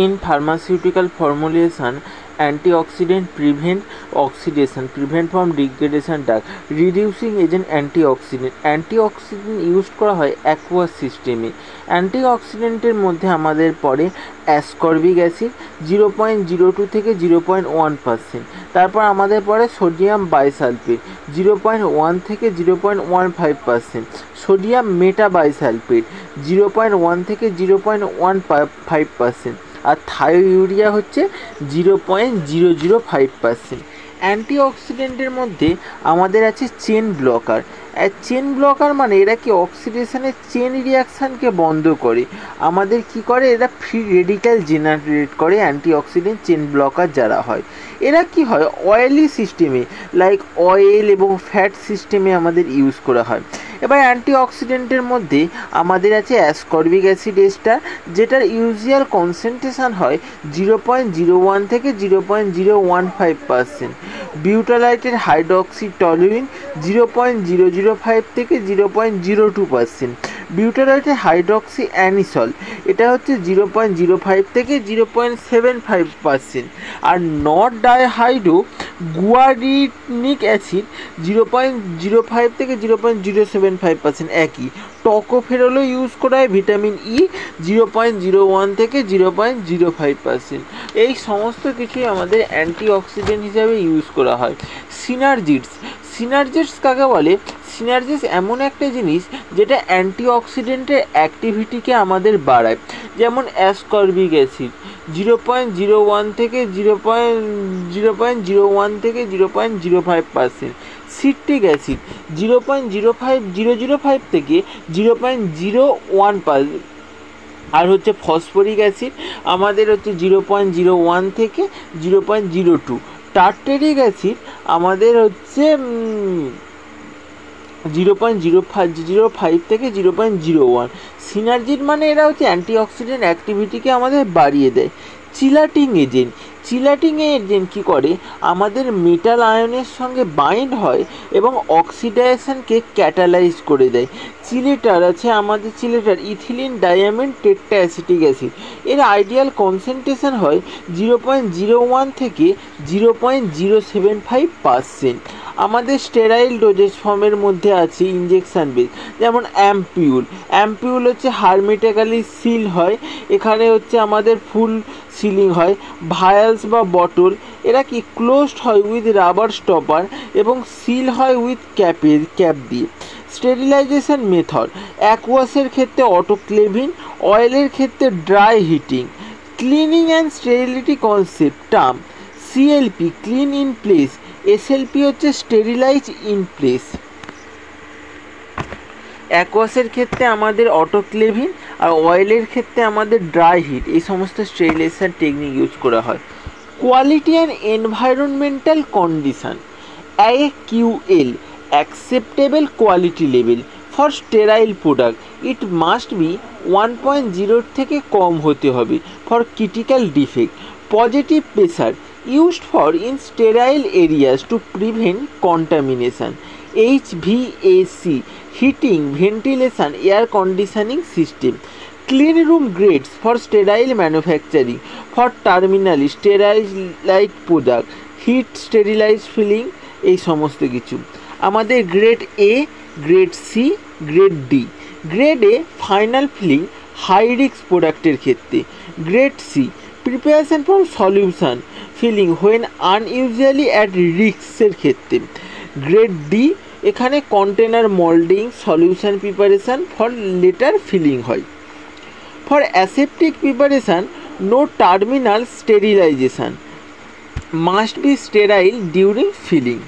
In pharmaceutical formulation, antioxidant prevent oxidation, prevent from degradation dark, reducing agent antioxidant. Antioxidant used করা হয় aqueous সিস্টেমে। অ্যান্টিঅক্সিডেন্টের মধ্যে আমাদের পড়ে অ্যাসকর্বিক অ্যাসিড 0.02 থেকে 0.1%। তারপর আমাদের পড়ে সোডিয়াম বাইসালফেট 0.1 থেকে 0.15%, সোডিয়াম মেটাবাইসালফেট 0.1 থেকে 0.15%, আর থায়োইউরিয়া হচ্ছে 0.005%। অ্যান্টিঅক্সিডেন্টের মধ্যে আমাদের আছে চেন ব্লকার। চেন ব্লকার মানে এরা কি অক্সিডেশনের চেন রিয়াকশানকে বন্ধ করে, আমাদের কি করে, এরা ফ্রি রেডিক্যাল জেনারেট করে। অ্যান্টিঅক্সিডেন্ট চেন ব্লকার যারা হয় এরা কি হয় অয়েলি সিস্টেমে, লাইক অয়েল এবং ফ্যাট সিস্টেমে আমাদের ইউজ করা হয়। এবার অ্যান্টিঅক্সিডেন্টের মধ্যে আমাদের আছে অ্যাসকর্বিক অ্যাসিড এস্টার, যেটার ইউজুয়াল কনসেন্ট্রেশন হয় 0.01 থেকে 0.015%। বিউটালাইটের হাইড্রক্সি টলুইন 0.005 থেকে 0.02%। বিউটালাইটের হাইড্রক্সি অ্যানিসল এটা হচ্ছে 0.05 থেকে 0.75%। আর নট ডাইহাইড্রো গুয়ানিক অ্যাসিড 0.05 থেকে 0.075% একই। টকোফেরলও ইউজ করা হয় ভিটামিন ই 0.01 থেকে 0.05%। এই সমস্ত কিছুই আমাদের অ্যান্টিঅক্সিডেন্ট হিসাবে ইউজ করা হয়। সিনার্জিডস, সিনার্জিডস কাকে বলে? সিনার্জিস এমন একটা জিনিস যেটা অ্যান্টিঅক্সিডেন্টের অ্যাক্টিভিটিকে আমাদের বাড়ায়। যেমন অ্যাসকর্বিক অ্যাসিড 0.01 থেকে 0.05% সিট্রিক অ্যাসিড 0.05 থেকে 0.01%। আর হচ্ছে ফসফরিক অ্যাসিড আমাদের হচ্ছে 0.01 থেকে 0.02। টার্টারিক অ্যাসিড আমাদের হচ্ছে 0.05 থেকে 0.01। সিনার্জিড মানে এরা হচ্ছে অ্যান্টিঅক্সিডেন্ট অ্যাক্টিভিটিকে আমাদের বাড়িয়ে দেয়। চিলাটিং এজেন্ট, চিলাটিং এজেন্ট কী করে, আমাদের মেটাল আয়নের সঙ্গে বাইন্ড হয় এবং অক্সিডেশনকে ক্যাটালাইজ করে দেয়। চিলেটার আছে আমাদের, চিলেটার ইথিলিন ডায়ামিন টেট্রাঅ্যাসিটিক অ্যাসিড, এর আইডিয়াল কনসেন্ট্রেশন হয় 0.01 থেকে 0.075%। আমাদের স্টেরাইল ডোজেজ ফর্মের মধ্যে আছে ইঞ্জেকশান বেস, যেমন অ্যাম্পিউল। অ্যাম্পিউল হচ্ছে হারমেটিক্যালি সিল হয়, এখানে হচ্ছে আমাদের ফুল সিলিং হয়। ভায়ালস বা বটল এরা কি ক্লোজড হয় উইথ রাবার স্টপার এবং সিল হয় উইথ ক্যাপ দিয়ে। স্টেরিলাইজেশন মেথড, অ্যাকুয়াসের ক্ষেত্রে অটোক্লেভিং, অয়েলের ক্ষেত্রে dry heating. Cleaning and sterility concept term, CLP clean in place, SLP হচ্ছে স্টেরিলাইজ ইন প্লেস। অ্যাকোয়াসের ক্ষেত্রে আমাদের অটোক্লেভিং আর অয়েলের ক্ষেত্রে আমাদের ড্রাই হিট, এই সমস্ত স্টেরিলাইজেশন টেকনিক ইউজ করা হয়। Quality and environmental condition, AQL acceptable quality level for sterile product, it must be 1.0 থেকে কম হতে হবে for critical defect. Positive pressure used for in sterile areas to prevent contamination. HVAC heating, ventilation, air conditioning system. Clean room grades for sterile manufacturing for terminally sterilized product, heat sterilized filling, এই সমস্ত কিছু। আমাদের grade A, grade C, grade D. Grade A final filling high risk প্রোডাক্টের ক্ষেত্রে। Grade C preparation for solution filling when unusually at রিস্কের ক্ষেত্রে। Grade D এখানে container moulding solution preparation for later filling হয়। For aseptic preparation no terminal sterilisation, must be sterile during filling.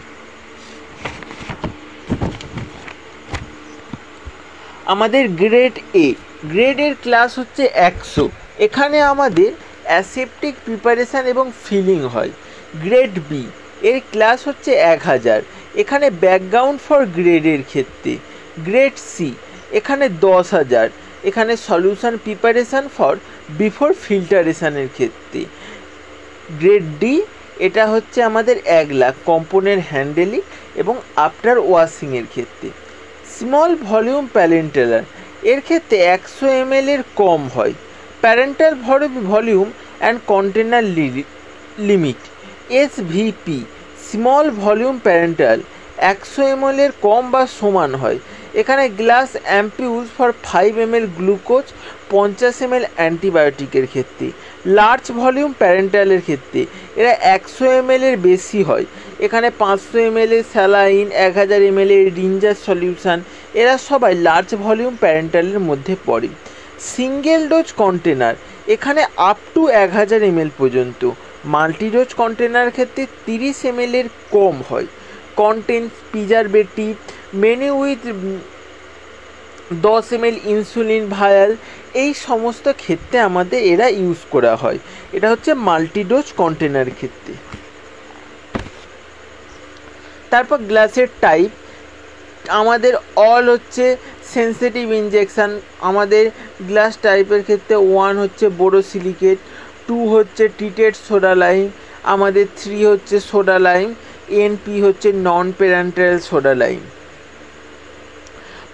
আমাদের grade A, grade এর class হচ্ছে 100, এখানে আমাদের aseptic preparation এবং ফিলিং হয়। গ্রেড বি এর ক্লাস হচ্ছে 1000, এখানে ব্যাকগ্রাউন্ড ফর গ্রেডের ক্ষেত্রে। গ্রেড সি এখানে 10,000, এখানে সলিউশন প্রিপারেশান ফর বিফোর ফিল্টারেশানের ক্ষেত্রে। গ্রেড ডি এটা হচ্ছে আমাদের 1,00,000 কম্পোনেন্ট হ্যান্ডেলিং এবং আফটার ওয়াশিংয়ের ক্ষেত্রে। স্মল ভলিউম প্যারেন্টালার এর ক্ষেত্রে 100 ml এর কম হয়। Parenteral volume and container limit SVP small volume parenteral 100 ml এর কম বা সমান হয়। এখানে glass ampoules for 5 ml glucose, 50 ml অ্যান্টিবায়োটিকের ক্ষেত্রে। লার্জ ভলিউম প্যারেন্টালের ক্ষেত্রে এরা 100 ml এর বেশি হয়। এখানে 500 ml এর স্যালাইন, 1000 ml এর রিঞ্জার সলিউশন, এরা সবাই লার্জ ভলিউম প্যারেন্টালের মধ্যে পড়ে। সিঙ্গেল ডোজ কন্টেনার এখানে আপ টু 1000 ml পর্যন্ত। মাল্টিডোজ কন্টেনার ক্ষেত্রে 30 ml এর কম হয়। Contents preservative many with 10 ml insulin ভায়াল, এই সমস্ত ক্ষেত্রে আমাদের এরা ইউজ করা হয়। এটা হচ্ছে মাল্টিডোজ কন্টেনার ক্ষেত্রে। তারপর গ্লাসের টাইপ আমাদের অল হচ্ছে সেন্সিটিভ ইনজেকশান। আমাদের গ্লাস টাইপের ক্ষেত্রে 1 হচ্ছে বোরোসিলিকেট, 2 হচ্ছে ট্রিটেড সোডা লাইম, আমাদের 3 হচ্ছে সোডা লাইম, এনপি হচ্ছে non parenteral soda lime.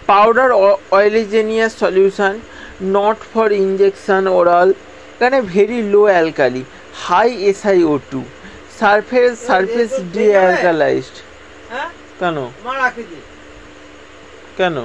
Powder oleaginous solution not for injection oral, এখানে very low alkali, high SiO2, surface dealkalized. কেন কেন